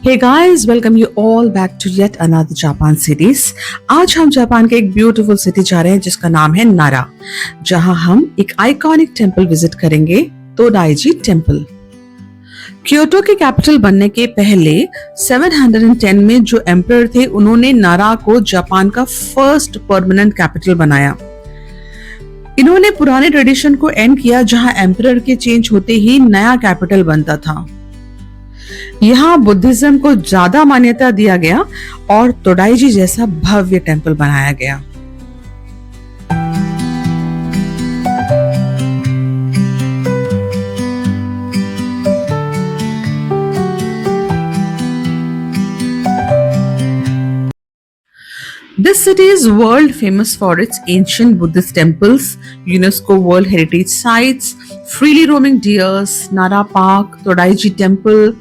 Hey guys, welcome you all back to yet another Japan series। आज हम Japan के एक ब्यूटीफुल सिटी जा रहे हैं जिसका नाम है नारा, जहां हम एक आइकॉनिक टेम्पल विजिट करेंगे, तोडाइजी टेम्पल। क्योटो के कैपिटल बनने के पहले 710 में जो एम्परर थे उन्होंने नारा को जापान का फर्स्ट परमानेंट कैपिटल बनाया। इन्होंने पुराने ट्रेडिशन को एंड किया जहां एम्परर के चेंज होते ही नया कैपिटल बनता था। यहाँ बुद्धिज्म को ज्यादा मान्यता दिया गया और तोडाइजी जैसा भव्य टेम्पल बनाया गया। This city is world famous for its ancient Buddhist temples, UNESCO World Heritage Sites, freely roaming deers, Nara Park, Todaiji Temple,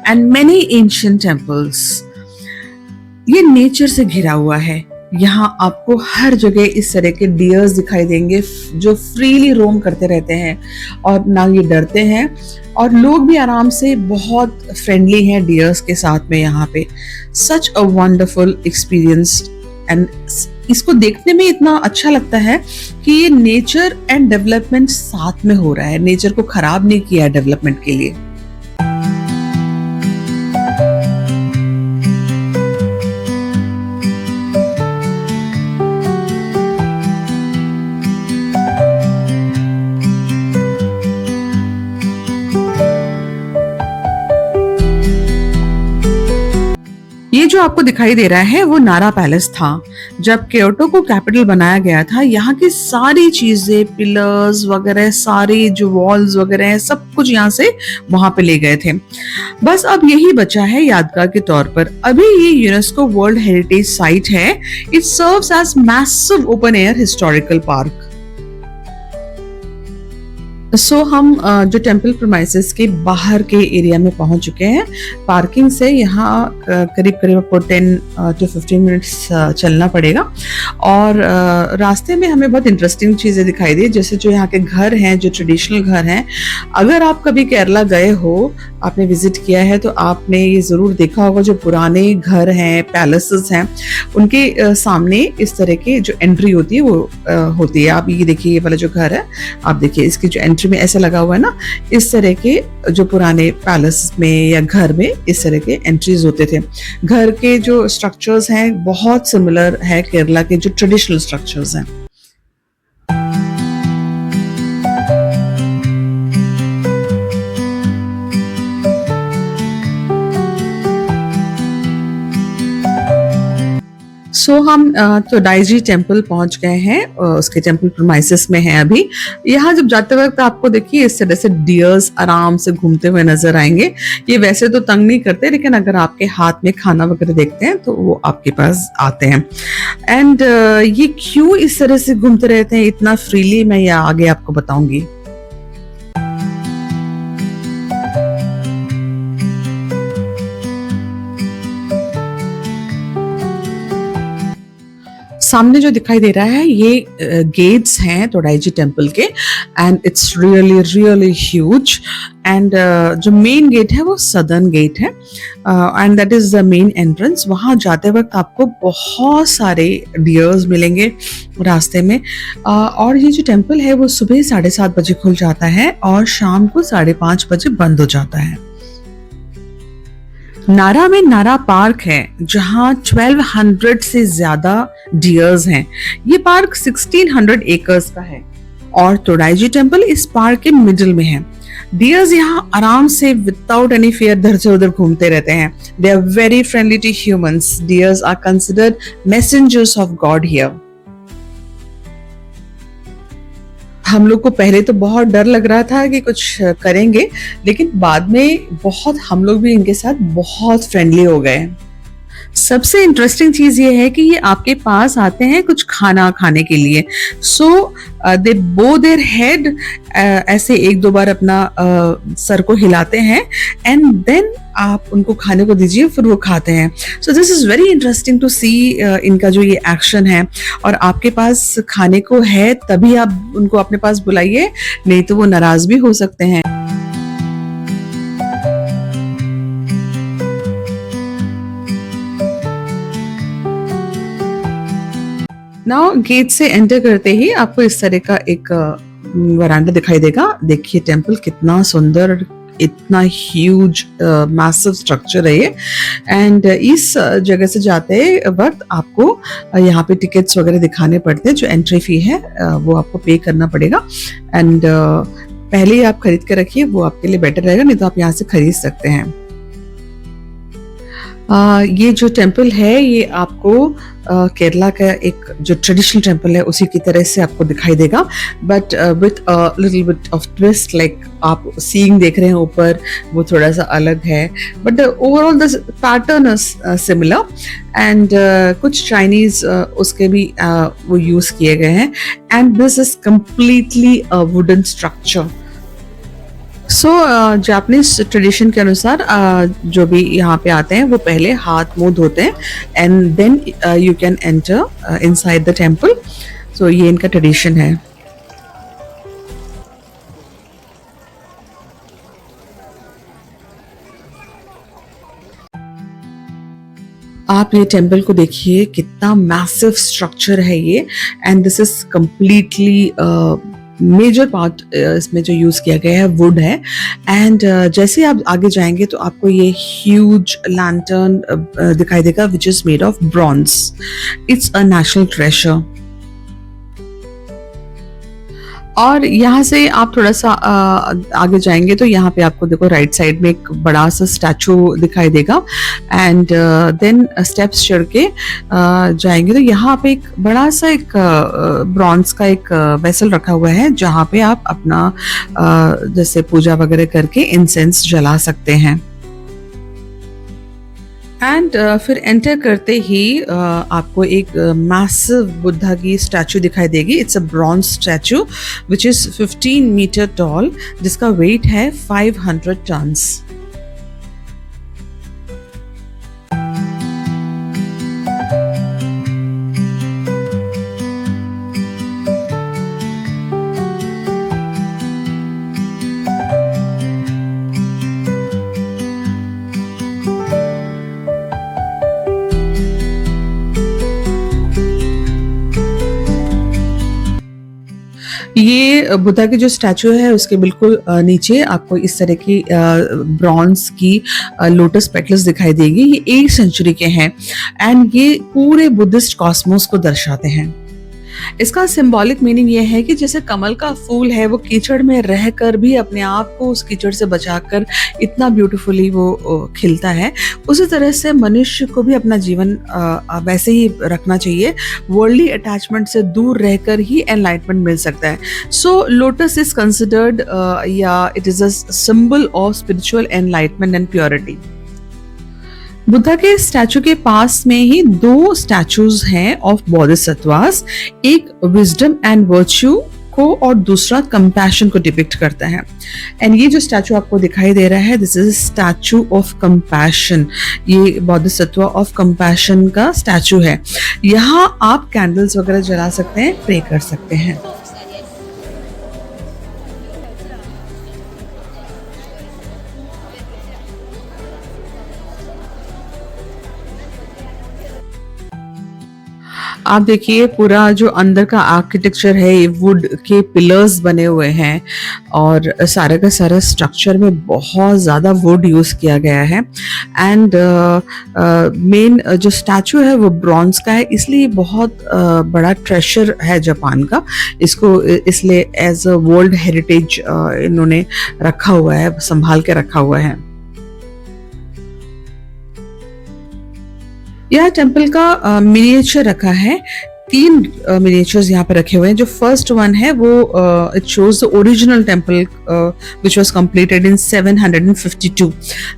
and many ancient temples. ये नेचर से घिरा हुआ है। यहाँ आपको हर जगह इस तरह के डियर्स दिखाई देंगे जो फ्रीली रोम करते रहते हैं और ना ये डरते हैं, और लोग भी आराम से बहुत फ्रेंडली हैं डियर्स के साथ में। यहाँ पे सच अ वंडरफुल एक्सपीरियंस, एंड इसको देखने में इतना अच्छा लगता है कि ये नेचर एंड डेवलपमेंट साथ में हो रहा है। नेचर को खराब नहीं किया डेवलपमेंट के लिए। ये जो आपको दिखाई दे रहा है वो नारा पैलेस था। जब क्योटो को कैपिटल बनाया गया था, यहाँ की सारी चीजें, पिलर्स वगैरह, सारी जो वॉल्स वगैरह है, सब कुछ यहाँ से वहां पे ले गए थे। बस अब यही बचा है यादगार के तौर पर। अभी ये यूनेस्को वर्ल्ड हेरिटेज साइट है। It serves as massive open air historical park. हम जो टेम्पल प्रीमाइसेस के बाहर के एरिया में पहुंच चुके हैं। पार्किंग से यहाँ करीब करीब आपको 10 to 15 मिनट्स चलना पड़ेगा, और रास्ते में हमें बहुत इंटरेस्टिंग चीज़ें दिखाई दी, जैसे जो यहाँ के घर हैं, जो ट्रेडिशनल घर हैं। अगर आप कभी केरला गए हो, आपने विजिट किया है, तो आपने ये ज़रूर देखा होगा जो पुराने घर हैं, पैलेसेस हैं, उनके सामने इस तरह की जो एंट्री होती है वो होती है। आप ये देखिए, ये वाला जो घर है, आप देखिए इसकी जो एंट्री में ऐसे लगा हुआ है ना, इस तरह के जो पुराने पैलेस में या घर में इस तरह के एंट्रीज होते थे। घर के जो स्ट्रक्चर्स हैं बहुत सिमिलर है केरला के जो ट्रेडिशनल स्ट्रक्चर्स हैं। हम तोडाइजी टेम्पल पहुंच गए हैं, उसके टेम्पल प्रीमाइसेस में हैं अभी। यहाँ जब जाते वक्त आपको देखिए इस तरह से डियर्स आराम से घूमते हुए नजर आएंगे। ये वैसे तो तंग नहीं करते, लेकिन अगर आपके हाथ में खाना वगैरह देखते हैं तो वो आपके पास आते हैं। एंड ये क्यों इस तरह से घूमते रहते हैं इतना फ्रीली, मैं ये आगे आपको बताऊंगी। सामने जो दिखाई दे रहा है ये गेट्स हैं तोडाइजी टेम्पल के, and it's really really huge. And जो मेन गेट है वो सदर्न गेट है, and that is the main entrance. वहाँ जाते वक्त आपको बहुत सारे डियर्स मिलेंगे रास्ते में। और ये जो टेम्पल है वो सुबह 7:30 बजे खुल जाता है और शाम को 5:30 बजे बंद हो जाता है। नारा में नारा पार्क है जहां 1200 से ज्यादा डियर्स हैं। ये पार्क 1600 एकर्स का है और तोडाइजी टेम्पल इस पार्क के मिडिल में है। डियर्स यहाँ आराम से विदाउट एनी फियर इधर से उधर घूमते रहते हैं। They are very friendly to humans. Deers are considered messengers of God here. हम लोग को पहले तो बहुत डर लग रहा था कि कुछ करेंगे, लेकिन बाद में हम लोग भी इनके साथ बहुत फ्रेंडली हो गए। सबसे इंटरेस्टिंग चीज ये है कि ये आपके पास आते हैं कुछ खाना खाने के लिए। सो दे बो देयर हेड, ऐसे 1-2 बार अपना सर को हिलाते हैं, एंड देन आप उनको खाने को दीजिए, फिर वो खाते हैं। So this is very interesting to see इनका जो ये एक्शन है। और आपके पास खाने को है तभी आप उनको अपने पास बुलाइए, नहीं तो वो नाराज भी हो सकते हैं। नाउ गेट से एंटर करते ही आपको इस तरह का एक वरांडा दिखाई देगा। देखिए टेम्पल कितना सुंदर, इतना ह्यूज मैसिव स्ट्रक्चर है ये। एंड इस जगह से जाते वक्त आपको यहाँ पे टिकट्स वगैरह दिखाने पड़ते हैं। जो एंट्री फी है वो आपको पे करना पड़ेगा। एंड पहले ही आप खरीद के रखिए, वो आपके लिए बेटर रहेगा, नहीं तो आप यहाँ से खरीद सकते हैं। ये जो टेम्पल है ये आपको केरला का एक जो ट्रेडिशनल टेम्पल है उसी की तरह से आपको दिखाई देगा, but with little bit of twist. Like आप सीइंग देख रहे हैं ऊपर, वो थोड़ा सा अलग है, but overall the pattern is similar. And कुछ चाइनीज उसके भी वो यूज किए गए हैं। And this is completely a wooden structure. So Japanese tradition के अनुसार जो भी यहाँ पे आते हैं वो पहले हाथ मुंह धोते हैं and then you can enter inside the temple. So ये इनका ट्रेडिशन है। आप ये टेम्पल को देखिए, कितना मैसिव स्ट्रक्चर है ये। And this is completely major part इसमें जो यूज किया गया है वुड है। एंड जैसे आप आगे जाएंगे तो आपको ये ह्यूज लैंटर्न दिखाई देगा which is made of bronze. It's a national treasure. और यहाँ से आप थोड़ा सा आगे जाएंगे तो यहाँ पे आपको देखो राइट साइड में एक बड़ा सा स्टैचू दिखाई देगा। एंड देन स्टेप्स चढ़ के जाएंगे तो यहाँ पे एक बड़ा सा एक ब्रॉन्ज का एक वेसल रखा हुआ है जहाँ पे आप अपना जैसे पूजा वगैरह करके इंसेंस जला सकते हैं। एंड फिर एंटर करते ही आपको एक मैसिव बुद्धा की स्टैचू दिखाई देगी। It's a bronze statue which is 15 metre tall, जिसका वेट है 500 टन्स। ये बुद्धा की जो स्टैचू है उसके बिल्कुल नीचे आपको इस तरह की ब्रॉन्ज की लोटस पेटल्स दिखाई देगी। ये 8th सेंचुरी के हैं एंड ये पूरे बुद्धिस्ट कॉस्मोस को दर्शाते हैं। इसका सिंबॉलिक मीनिंग ये है कि जैसे कमल का फूल है वो कीचड़ में रहकर भी अपने आप को उस कीचड़ से बचाकर इतना ब्यूटीफुली वो खिलता है, उसी तरह से मनुष्य को भी अपना जीवन वैसे ही रखना चाहिए। वर्ल्डली अटैचमेंट से दूर रहकर ही एनलाइटमेंट मिल सकता है। सो लोटस इज कंसिडर्ड या it is a symbol of spiritual enlightenment and purity. Buddha के स्टैचू के पास में ही 2 स्टैचूज हैं ऑफ बोधिसत्वास। एक विजडम एंड वर्च्यू को और दूसरा कंपैशन को डिपिक्ट करता है। एंड ये जो स्टैचू आपको दिखाई दे रहा है this is statue of compassion. ये बोधिसत्व ऑफ कंपैशन का स्टैचू है। यहाँ आप कैंडल्स वगैरह जला सकते हैं, प्रे कर सकते हैं। आप देखिए पूरा जो अंदर का आर्किटेक्चर है ये वुड के पिलर्स बने हुए हैं और सारा का सारा स्ट्रक्चर में बहुत ज़्यादा वुड यूज़ किया गया है। एंड मेन जो स्टैचू है वो ब्रॉन्ज का है, इसलिए बहुत बड़ा ट्रेजर है जापान का। इसको इसलिए एज अ वर्ल्ड हेरिटेज इन्होंने रखा हुआ है, संभाल के रखा हुआ है। यह टेम्पल का मिनिएचर रखा है। 3 मिनिएचर्स यहाँ पे रखे हुए हैं। जो फर्स्ट वन है वो it shows the original temple which was completed in 752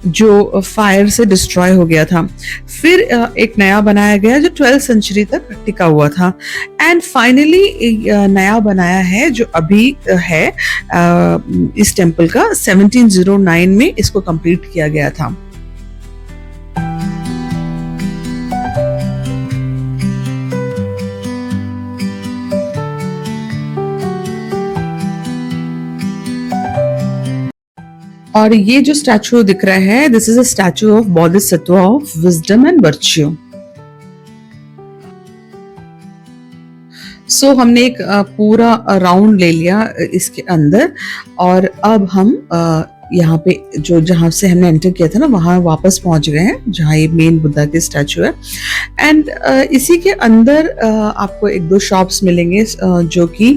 जो फायर से डिस्ट्रॉय हो गया था। फिर एक नया बनाया गया जो 12th सेंचुरी तक टिका हुआ था। एंड फाइनली नया बनाया है जो अभी है इस टेम्पल का 1709 में इसको कंप्लीट किया गया था। और ये जो स्टैचू दिख रहा है this is a statue of Bodhisattva of wisdom and virtue. हमने एक पूरा राउंड ले लिया इसके अंदर, और अब हम यहाँ पे जो जहाँ से हमने एंटर किया था ना वहाँ वापस पहुँच गए हैं जहाँ ये मेन बुद्धा की स्टैचू है। एंड इसी के अंदर आपको एक दो शॉप्स मिलेंगे जो कि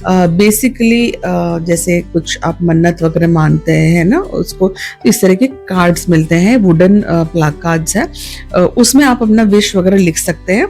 बेसिकली जैसे कुछ आप मन्नत वगैरह मानते हैं ना, उसको इस तरह के कार्ड्स मिलते हैं, वुडन प्लाक कार्ड्स है, उसमें आप अपना विश वगैरह लिख सकते हैं,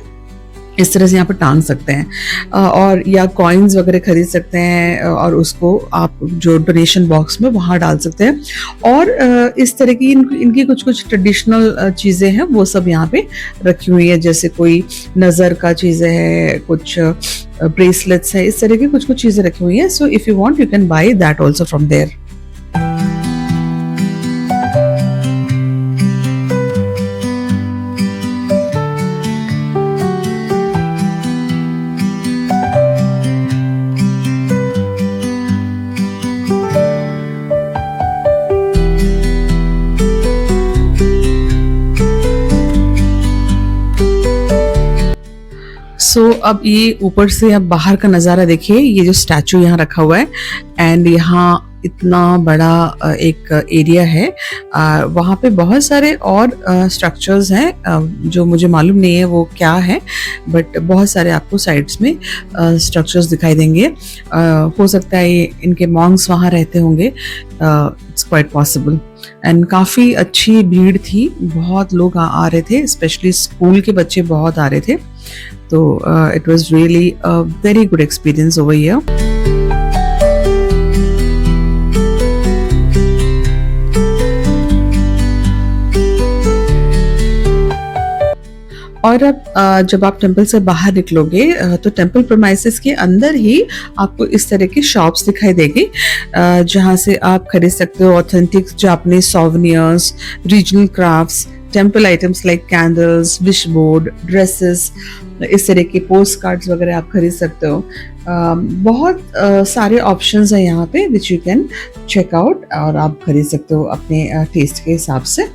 इस तरह से यहाँ पर टांग सकते हैं, और या कॉइन्स वगैरह खरीद सकते हैं और उसको आप जो डोनेशन बॉक्स में वहाँ डाल सकते हैं। और इस तरह की इनकी कुछ कुछ ट्रेडिशनल चीज़ें हैं वो सब यहाँ पे रखी हुई है, जैसे कोई नज़र का चीज़ें है, कुछ ब्रेसलेट्स है, इस तरह की कुछ कुछ चीज़ें रखी हुई हैं। So if you want you can buy that also from there. अब ये ऊपर से आप बाहर का नज़ारा देखिए, ये जो स्टैचू यहाँ रखा हुआ है, एंड यहाँ इतना बड़ा एक एरिया है, वहाँ पे बहुत सारे और स्ट्रक्चर्स हैं जो मुझे मालूम नहीं है वो क्या है, बट बहुत सारे आपको साइड्स में स्ट्रक्चर्स दिखाई देंगे। हो सकता है इनके मॉन्क्स वहाँ रहते होंगे, इट्स क्वाइट पॉसिबल। एंड काफ़ी अच्छी भीड़ थी, बहुत लोग आ रहे थे, स्पेशली स्कूल के बच्चे बहुत आ रहे थे, तो it was really a very good experience over here. और अब जब आप टेंपल से बाहर निकलोगे तो टेंपल प्रेमाइसेस के अंदर ही आपको इस तरह की शॉप्स दिखाई देगी जहाँ से आप खरीद सकते हो authentic Japanese souvenirs, regional crafts, temple items like candles, wish board, dresses, इस तरह के पोस्ट कार्ड्स वगैरह आप खरीद सकते हो। बहुत सारे ऑप्शंस हैं यहाँ पे which you can check out, और आप खरीद सकते हो अपने टेस्ट के हिसाब से।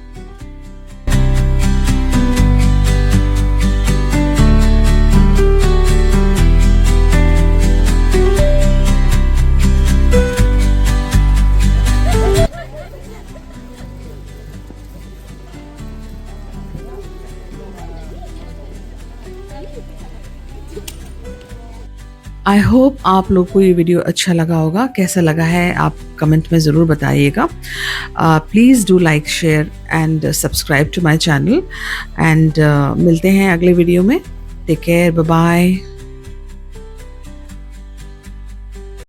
आई होप आप लोग को ये वीडियो अच्छा लगा होगा। कैसा लगा है आप कमेंट में ज़रूर बताइएगा। Please do like, share and subscribe to my channel, and मिलते हैं अगले वीडियो में। Take care, bye bye.